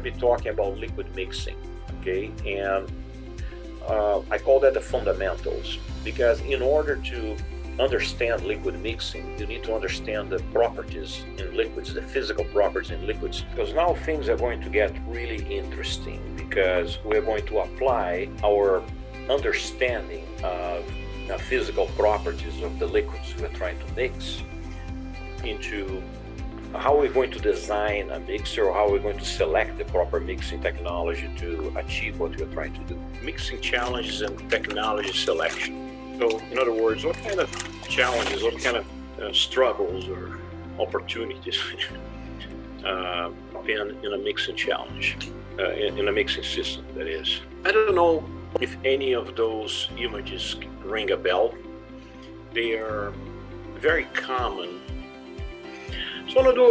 be talking about liquid mixing, okay? And I call that the fundamentals, because in order to understand liquid mixing, you need to understand the properties in liquids, the physical properties in liquids, because now things are going to get really interesting, because we're going to apply our understanding of the physical properties of the liquids we're trying to mix into how we're going to design a mixer, or how we're going to select the proper mixing technology to achieve what we're trying to do. Mixing challenges and technology selection. So, in other words, what kind of challenges, what kind of struggles or opportunities in a mixing challenge, in a mixing system, that is. I don't know if any of those images ring a bell. They are very common. So I'm going to do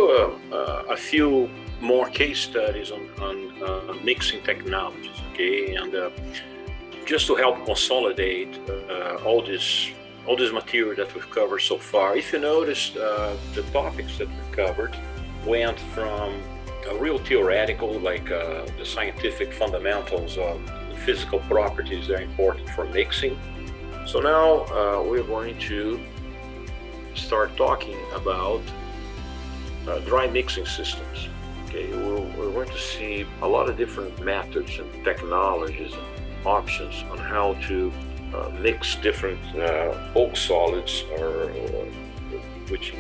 a few more case studies on mixing technologies, okay? And just to help consolidate all this material that we've covered so far. If you notice, the topics that we covered went from a real theoretical, like the scientific fundamentals of physical properties that are important for mixing. So now we're going to start talking about dry mixing systems. Okay, we're going to see a lot of different methods and technologies and options on how to mix different bulk solids, or which